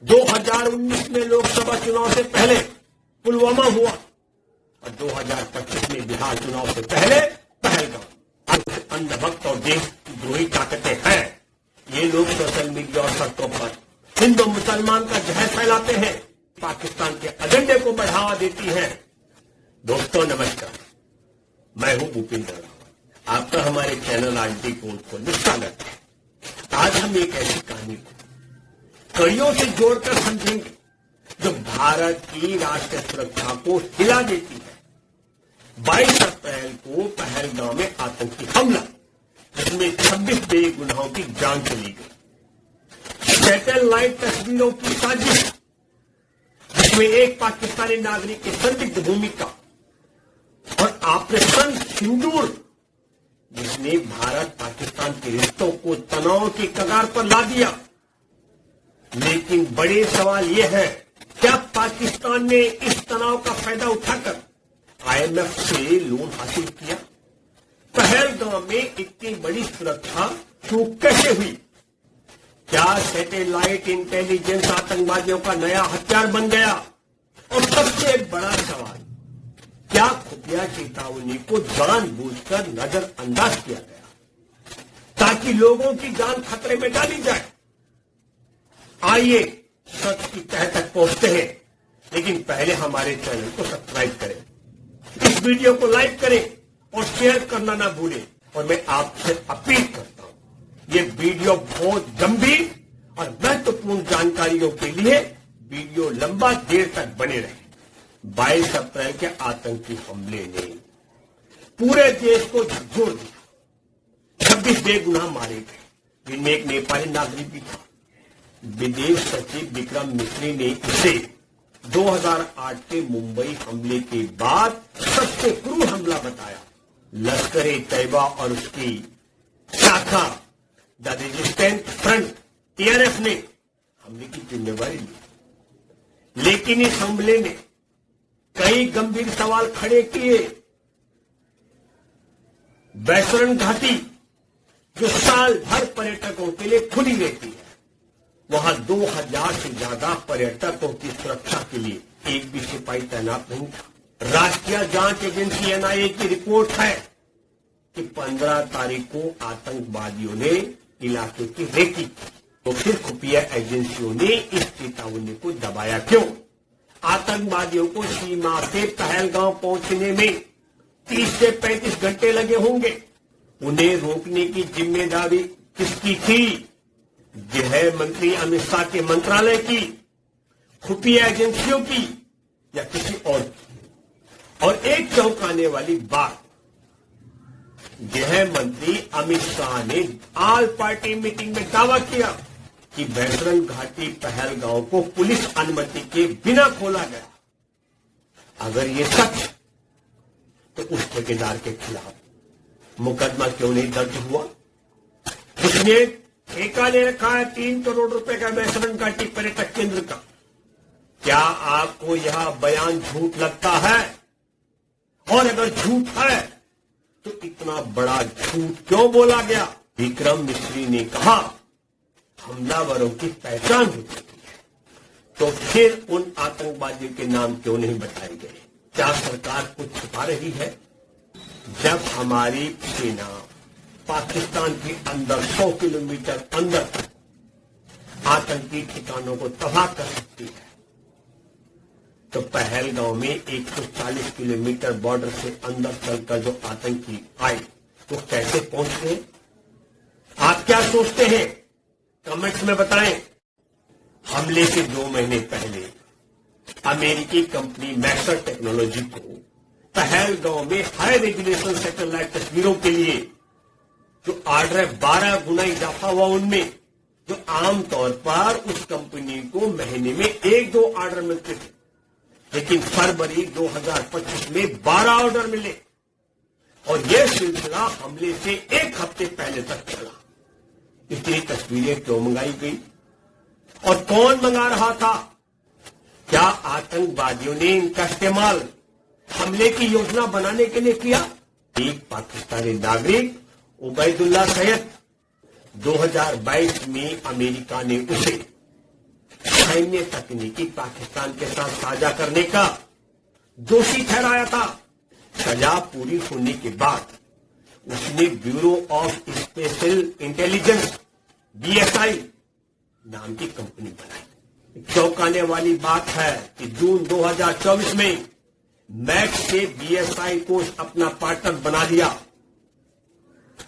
2019 में लोकसभा चुनाव से पहले पुलवामा हुआ और 2025 में बिहार चुनाव से पहले पहलगाम। अंधभक्त और देशद्रोही ताकतें हैं। ये लोग सोशल मीडिया और सड़कों पर हिंदू मुसलमान का जहर फैलाते हैं, पाकिस्तान के एजेंडे को बढ़ावा देती हैं। दोस्तों नमस्कार, मैं हूं भूपेंद्र रावत, आपका हमारे चैनल आरटी कोड को स्वागत है। आज हम एक ऐसी कहानी को कड़ियों से जोड़कर समझेंगे जो भारत की राष्ट्रीय सुरक्षा को हिला देती है। 22 अप्रैल को पहलगाम में आतंकी हमला, जिसमें 26 बेगुनाहों की जान चली गई। सैटेलाइट तस्वीरों की साजिश, जिसमें एक पाकिस्तानी नागरिक की संदिग्ध भूमिका, और ऑपरेशन सिंदूर, जिसने भारत पाकिस्तान के रिश्तों को तनाव की कगार पर ला दिया। लेकिन बड़े सवाल यह है, क्या पाकिस्तान ने इस तनाव का फायदा उठाकर आईएमएफ से लोन हासिल किया? पहलगाम में इतनी बड़ी सुरक्षा चूक कैसे हुई? क्या सैटेलाइट इंटेलिजेंस आतंकवादियों का नया हथियार बन गया? और सबसे बड़ा सवाल, क्या खुफिया चेतावनी को जानबूझकर नजरअंदाज किया गया ताकि लोगों की जान खतरे में डाली जाए? आइए सच की तह तक पहुंचते हैं, लेकिन पहले हमारे चैनल को सब्सक्राइब करें, इस वीडियो को लाइक करें और शेयर करना ना भूलें। और मैं आपसे अपील करता हूं, ये वीडियो बहुत गंभीर और महत्वपूर्ण जानकारियों के लिए वीडियो लंबा देर तक बने रहे। 22 अप्रैल के आतंकी हमले ने पूरे देश को झकझोर दिया। 26 बेगुनाह मारे गए, जिनमें एक नेपाली नागरिक भी था। विदेश सचिव विक्रम मिश्री ने इसे 2008 के मुंबई हमले के बाद सबसे क्रूर हमला बताया। लश्कर-ए-तैयबा और उसकी शाखा द रेजिस्टेंस फ्रंट टीआरएफ ने हमले की जिम्मेवारी ली, लेकिन इस हमले ने कई गंभीर सवाल खड़े किए। वैतरण घाटी, जो साल भर पर्यटकों के लिए खुली रहती है, वहां 2000 से ज्यादा पर्यटकों की सुरक्षा के लिए एक भी सिपाही तैनात नहीं था। राष्ट्रीय जांच एजेंसी एनआईए की रिपोर्ट है कि 15 तारीख को आतंकवादियों ने इलाके की रेकी की। तो फिर खुफिया एजेंसियों ने इस चेतावनी को दबाया क्यों? आतंकवादियों को सीमा से पहलगाम पहुंचने में 30 से 35 घंटे लगे होंगे। उन्हें रोकने की जिम्मेदारी किसकी थी? गृह मंत्री अमित शाह के मंत्रालय की, खुफिया एजेंसियों की, या किसी और की? और एक चौंकाने वाली बात, गृह मंत्री अमित शाह ने ऑल पार्टी मीटिंग में दावा किया कि वैतरण घाटी पहलगांव को पुलिस अनुमति के बिना खोला गया। अगर ये सच, तो उस ठेकेदार के खिलाफ मुकदमा क्यों नहीं दर्ज हुआ? उसने ठेका ले रखा है 3 करोड़ रुपए का वैतरण घाटी पर्यटक केंद्र का। क्या आपको यह बयान झूठ लगता है? और अगर झूठ है, तो इतना बड़ा झूठ क्यों बोला गया? विक्रम मिश्री ने कहा, हमलावरों की पहचान हो चुकी है, तो फिर उन आतंकवादियों के नाम क्यों नहीं बताए गए? क्या सरकार कुछ छुपा रही है? जब हमारी सेना पाकिस्तान के अंदर 100 किलोमीटर अंदर आतंकी ठिकानों को तबाह कर सकती है, तो पहलगांव में 140 किलोमीटर बॉर्डर से अंदर चलकर जो आतंकी आए, वो कैसे पहुंच गए? आप क्या सोचते हैं? कमेंट्स में बताएं। हमले से 2 महीने पहले अमेरिकी कंपनी मैक्सर टेक्नोलॉजी को पहलगांव में हाई रेजुलेशन सैटेलाइट तस्वीरों के लिए जो ऑर्डर है, 12 गुना इजाफा हुआ उनमें, जो आमतौर पर उस कंपनी को महीने में 1-2 ऑर्डर मिलते थे। लेकिन फरवरी 2025 में 12 ऑर्डर मिले, और यह सिलसिला हमले से 1 हफ्ते पहले तक चला। इतनी तस्वीरें क्यों मंगाई गई और कौन मंगा रहा था? क्या आतंकवादियों ने इनका इस्तेमाल हमले की योजना बनाने के लिए किया? एक पाकिस्तानी नागरिक उबैदुल्ला सैयद, 2022 में अमेरिका ने उसे सैन्य तकनीकी पाकिस्तान के साथ साझा करने का दोषी ठहराया था। सजा पूरी होने के बाद उसने bureau of special intelligence BSI नाम की कंपनी बनाई। चौंकाने वाली बात है कि जून 2024 में मैक्स से BSI को अपना पार्टनर बना लिया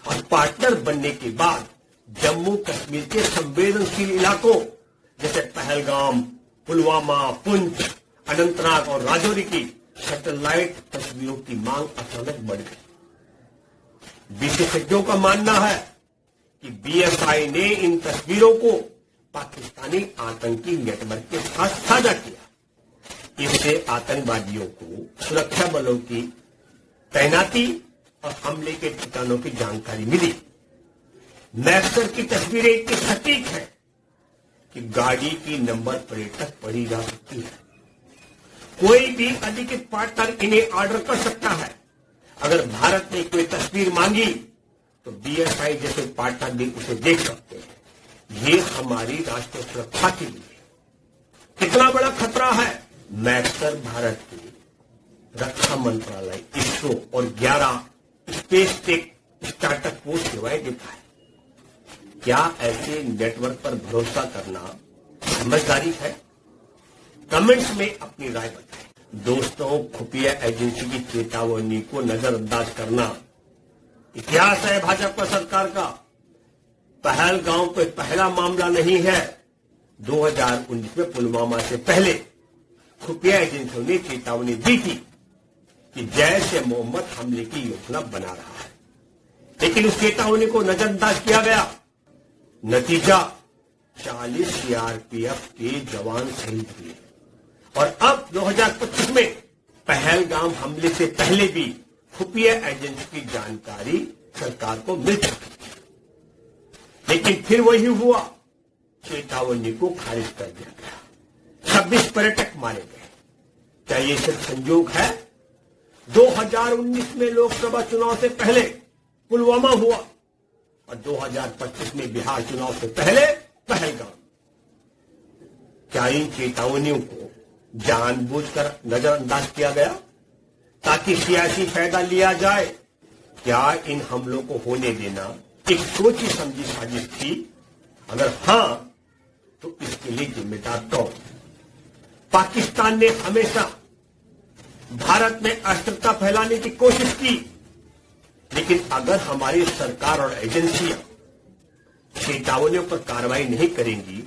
और पार्टनर बनने के बाद जम्मू कश्मीर के संवेदनशील इलाकों जैसे पहलगाम, पुलवामा, पुंछ, अनंतनाग और राजौरी की सैटेलाइट तस्वीरों की मांग अचानक बढ़ गई। विशेषज्ञों का मानना है कि BSI ने इन तस्वीरों को पाकिस्तानी आतंकी नेटवर्क के साथ साझा किया। इससे आतंकवादियों को सुरक्षा बलों की तैनाती और हमले के ठिकानों की जानकारी मिली। मैक्सर की तस्वीरें इतनी सटीक है कि गाड़ी की नंबर प्लेट तक पढ़ी जा सकती है। कोई भी अधिकृत पार्टनर इन्हें ऑर्डर कर सकता है। अगर भारत ने कोई तस्वीर मांगी तो BSI जैसे पार्टनर भी उसे देख सकते हैं। ये हमारी राष्ट्रीय सुरक्षा के लिए कितना बड़ा खतरा है। मैक्सर भारत के रक्षा मंत्रालय, इसरो और 11 स्पेस टेक स्टार्टअप को सेवाएं देता है। क्या ऐसे नेटवर्क पर भरोसा करना समझदारी है? कमेंट्स में अपनी राय बताएं। दोस्तों, खुफिया एजेंसी की चेतावनी को नजरअंदाज करना इतिहास है भाजपा सरकार का। पहलगाम कोई पहला मामला नहीं है। 2019 में पुलवामा से पहले खुफिया एजेंसियों ने चेतावनी दी थी कि जैश-ए मोहम्मद हमले की योजना बना रहा है, लेकिन उस चेतावनी को नजरअंदाज किया गया। नतीजा 40 CRPF के जवान शहीद हुए और अब 2025 में पहलगाम हमले से पहले भी खुफिया एजेंसी की जानकारी सरकार को मिल चुकी थी, लेकिन फिर वही हुआ, चेतावनी को खारिज कर दिया गया। 26 पर्यटक मारे गए। क्या ये सिर्फ संयोग है? 2019 में लोकसभा चुनाव से पहले पुलवामा हुआ और 2025 में बिहार चुनाव से पहले पहलगाम। क्या इन चेतावनियों को जानबूझकर नजरअंदाज किया गया ताकि सियासी फायदा लिया जाए? क्या इन हमलों को होने देना एक सोची समझी साजिश थी? अगर हां, तो इसके लिए जिम्मेदार कौन? पाकिस्तान ने हमेशा भारत में अस्थिरता फैलाने की कोशिश की, लेकिन अगर हमारी सरकार और एजेंसियां चेतावनियों पर कार्रवाई नहीं करेंगी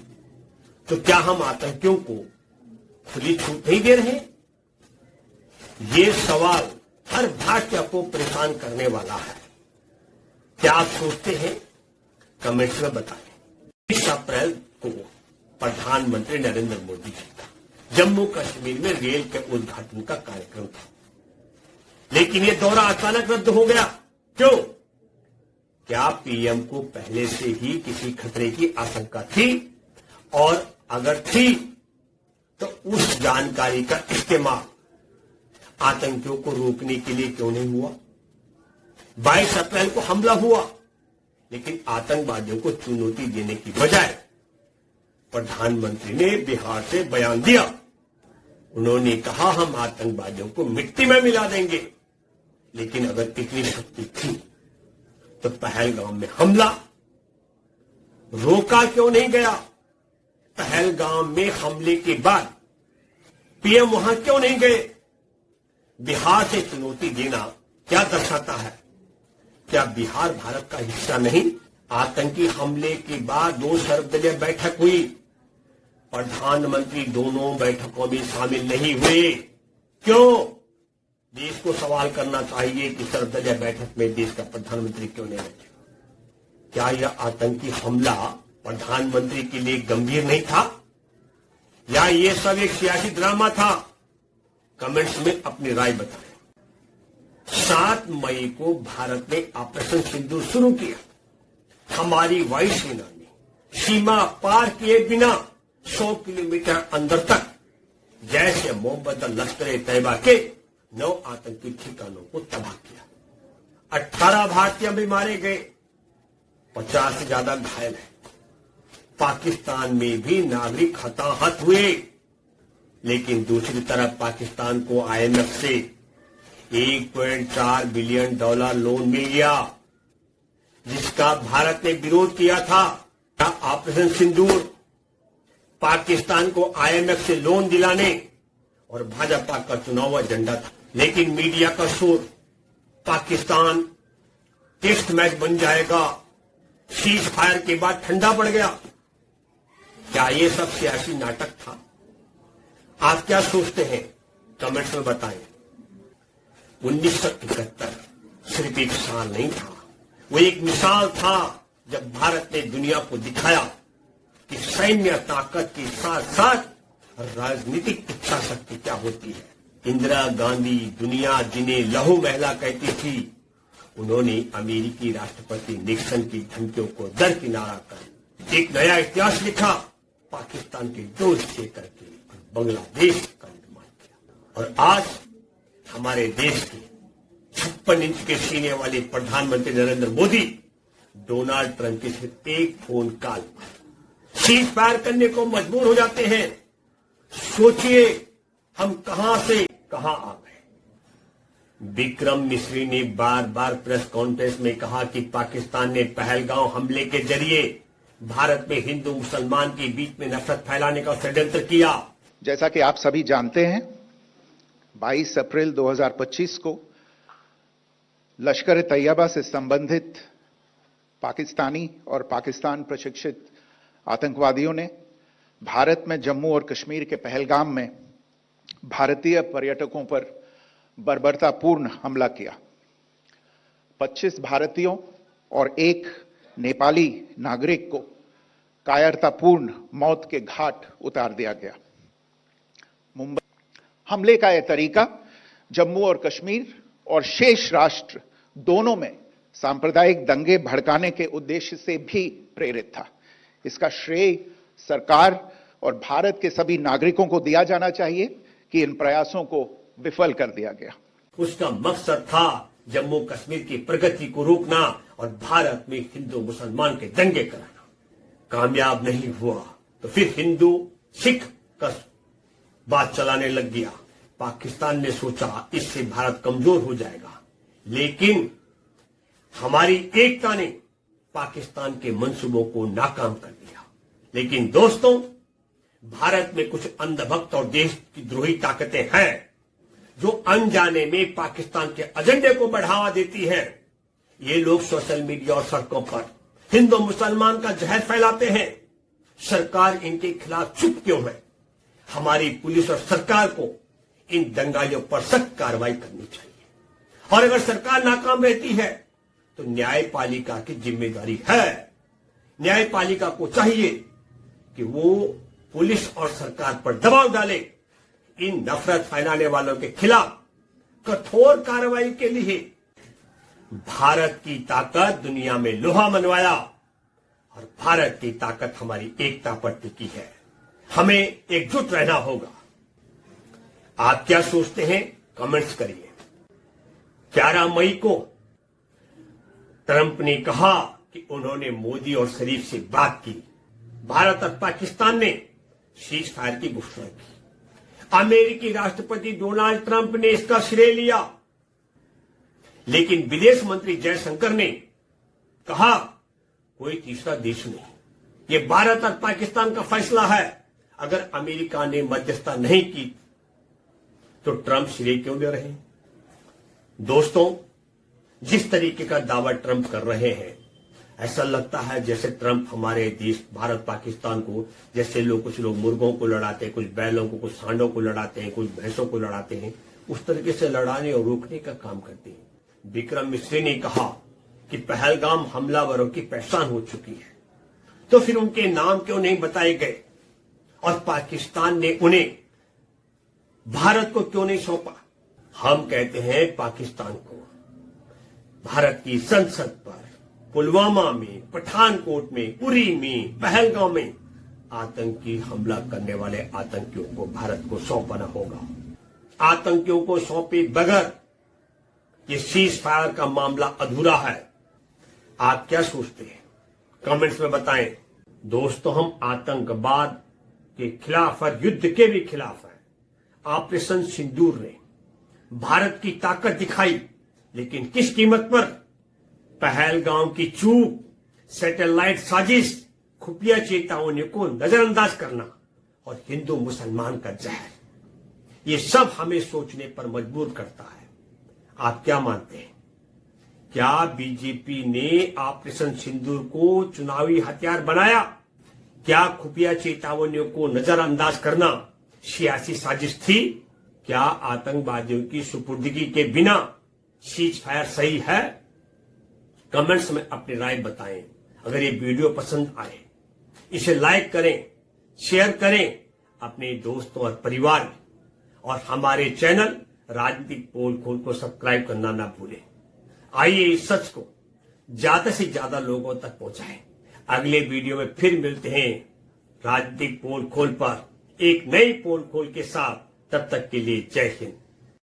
तो क्या हम आतंकियों को खुली छूट नहीं दे रहे? ये सवाल हर भारतीय को परेशान करने वाला है। क्या आप सोचते हैं? कमेंट्स में बताएं। 20 अप्रैल को प्रधानमंत्री नरेंद्र मोदी जी का जम्मू कश्मीर में रेल के उद्घाटन का कार्यक्रम था, लेकिन यह दौरा अचानक रद्द हो गया। क्यों? क्या पीएम को पहले से ही किसी खतरे की आशंका थी? और अगर थी तो उस जानकारी का इस्तेमाल आतंकियों को रोकने के लिए क्यों नहीं हुआ? 22 अप्रैल को हमला हुआ, लेकिन आतंकवादियों को चुनौती देने की बजाय प्रधानमंत्री ने बिहार से बयान दिया। उन्होंने कहा, हम आतंकवादियों को मिट्टी में मिला देंगे। लेकिन अगर इतनी शक्ति थी तो पहलगाम में हमला रोका क्यों नहीं गया? पहलगाम में हमले के बाद पीएम वहां क्यों नहीं गए? बिहार से चुनौती देना क्या दर्शाता है? क्या बिहार भारत का हिस्सा नहीं? आतंकी हमले के बाद 2 सर्वदलीय बैठक हुई, प्रधानमंत्री दोनों बैठकों में शामिल नहीं हुए। क्यों? देश को सवाल करना चाहिए कि सर्वदलीय बैठक में देश का प्रधानमंत्री क्यों नहीं बैठे? क्या यह आतंकी हमला प्रधानमंत्री के लिए गंभीर नहीं था, या ये सब एक सियासी ड्रामा था? कमेंट्स में अपनी राय बताएं। 7 मई को भारत ने ऑपरेशन सिंदूर शुरू किया। हमारी वायुसेना ने सीमा पार किए बिना 100 किलोमीटर अंदर तक जैश-ए मोहम्मद और लश्कर-ए-तैयबा के 9 आतंकी ठिकानों को तबाह किया। 18 भारतीय भी मारे गए, 50 से ज्यादा घायल हैं। पाकिस्तान में भी नागरिक हताहत हुए, लेकिन दूसरी तरफ पाकिस्तान को आईएमएफ से $1.4 बिलियन लोन मिल गया, जिसका भारत ने विरोध किया था। ऑपरेशन सिंदूर पाकिस्तान को आईएमएफ से लोन दिलाने और भाजपा का चुनाव एजेंडा था, लेकिन मीडिया का शोर पाकिस्तान टेस्ट मैच बन जाएगा, सीज फायर के बाद ठंडा पड़ गया। क्या ये सब सियासी नाटक था? आप क्या सोचते हैं? कमेंट्स में बताएं। 1971 सिर्फ एक साल नहीं था, वो एक मिसाल था जब भारत ने दुनिया को दिखाया कि सैन्य ताकत के साथ साथ राजनीतिक इच्छा शक्ति क्या होती है। इंदिरा गांधी, दुनिया जिन्हें लहू महिला कहती थी, उन्होंने अमेरिकी राष्ट्रपति निक्सन की धमकियों को दरकिनारा कर एक नया इतिहास लिखा, पाकिस्तान के डोर से करके बांग्लादेश का निर्माण किया। और आज हमारे देश के 56 इंच के सीने वाले प्रधानमंत्री नरेंद्र मोदी डोनाल्ड ट्रंप के सिर्फ एक फोन कॉल पर सीज फायर करने को मजबूर हो जाते हैं। सोचिए हम कहां से कहां आ गए। विक्रम मिश्री ने बार बार प्रेस कॉन्फ्रेंस में कहा कि पाकिस्तान ने पहलगांव हमले के जरिए भारत में हिंदू मुसलमान के बीच में नफरत फैलाने का षड्यंत्र किया। जैसा कि आप सभी जानते हैं, 22 अप्रैल 2025 को लश्कर ए तैयबा से संबंधित पाकिस्तानी और पाकिस्तान प्रशिक्षित आतंकवादियों ने भारत में जम्मू और कश्मीर के पहलगाम में भारतीय पर्यटकों पर बर्बरतापूर्ण हमला किया। 25 भारतीयों और एक नेपाली नागरिक को कायरतापूर्ण मौत के घाट उतार दिया गया। मुंबई हमले का यह तरीका जम्मू और कश्मीर और शेष राष्ट्र दोनों में सांप्रदायिक दंगे भड़काने के उद्देश्य से भी प्रेरित था। इसका श्रेय सरकार और भारत के सभी नागरिकों को दिया जाना चाहिए कि इन प्रयासों को विफल कर दिया गया। उसका मकसद था जम्मू कश्मीर की प्रगति को रोकना और भारत में हिंदू मुसलमान के दंगे कराना। कामयाब नहीं हुआ तो फिर हिंदू सिख का बात चलाने लग गया। पाकिस्तान ने सोचा इससे भारत कमजोर हो जाएगा, लेकिन हमारी एकता ने पाकिस्तान के मंसूबों को नाकाम कर दिया। लेकिन दोस्तों, भारत में कुछ अंधभक्त और देश की द्रोही ताकतें हैं जो अनजाने में पाकिस्तान के एजेंडे को बढ़ावा देती हैं। ये लोग सोशल मीडिया और सड़कों पर हिंदू मुसलमान का जहर फैलाते हैं। सरकार इनके खिलाफ चुप क्यों है? हमारी पुलिस और सरकार को इन दंगाइयों पर सख्त कार्रवाई करनी चाहिए। और अगर सरकार नाकाम रहती है तो न्यायपालिका की जिम्मेदारी है। न्यायपालिका को चाहिए कि वो पुलिस और सरकार पर दबाव डाले, इन नफरत फैलाने वालों के खिलाफ कठोर कार्रवाई के लिए। भारत की ताकत दुनिया में लोहा मनवाया और भारत की ताकत हमारी एकता पर टिकी है। हमें एकजुट रहना होगा। आप क्या सोचते हैं? कमेंट्स करिए। 11 मई को ट्रंप ने कहा कि उन्होंने मोदी और शरीफ से बात की। भारत और पाकिस्तान ने सीज फायर की घोषणा की। अमेरिकी राष्ट्रपति डोनाल्ड ट्रंप ने इसका श्रेय लिया, लेकिन विदेश मंत्री जयशंकर ने कहा कोई तीसरा देश नहीं, ये भारत और पाकिस्तान का फैसला है। अगर अमेरिका ने मध्यस्थता नहीं की तो ट्रंप श्रेय क्यों ले रहे हैं? दोस्तों, जिस तरीके का दावा ट्रंप कर रहे हैं, ऐसा लगता है जैसे ट्रंप हमारे देश भारत पाकिस्तान को, जैसे कुछ लोग मुर्गों को लड़ाते हैं, कुछ बैलों को, कुछ सांडों को लड़ाते हैं, कुछ भैंसों को लड़ाते हैं, उस तरीके से लड़ाने और रोकने का काम करते हैं। विक्रम मिश्री ने कहा कि पहलगाम हमलावरों की पहचान हो चुकी है, तो फिर उनके नाम क्यों नहीं बताए गए और पाकिस्तान ने उन्हें भारत को क्यों नहीं सौंपा? हम कहते हैं पाकिस्तान को भारत की संसद पर, पुलवामा में, पठानकोट में, उरी में, पहलगाम में आतंकी हमला करने वाले आतंकियों को भारत को सौंपना होगा। आतंकियों को सौंपे बगैर ये सीज फायर का मामला अधूरा है। आप क्या सोचते हैं? कमेंट्स में बताएं। दोस्तों, हम आतंकवाद के खिलाफ और युद्ध के भी खिलाफ हैं। ऑपरेशन सिंदूर ने भारत की ताकत दिखाई, लेकिन किस कीमत पर? पहलगांव की चूक, सैटेलाइट साजिश, खुफिया चेतावनी को नजरअंदाज करना और हिंदू मुसलमान का जहर, ये सब हमें सोचने पर मजबूर करता है। आप क्या मानते हैं? क्या बीजेपी ने ऑपरेशन सिंदूर को चुनावी हथियार बनाया? क्या खुफिया चेतावनियों को नजरअंदाज करना सियासी साजिश थी? क्या आतंकवादियों की सुपुर्दगी के बिना सीज फायर सही है? कमेंट्स में अपनी राय बताएं। अगर ये वीडियो पसंद आए, इसे लाइक करें, शेयर करें अपने दोस्तों और परिवार में, और हमारे चैनल राजनीतिक पोल खोल को सब्सक्राइब करना ना भूलें। आइए इस सच को ज्यादा से ज्यादा लोगों तक पहुंचाएं। अगले वीडियो में फिर मिलते हैं राजनीतिक पोल खोल पर एक नई पोल खोल के साथ। तब तक के लिए जय हिंद।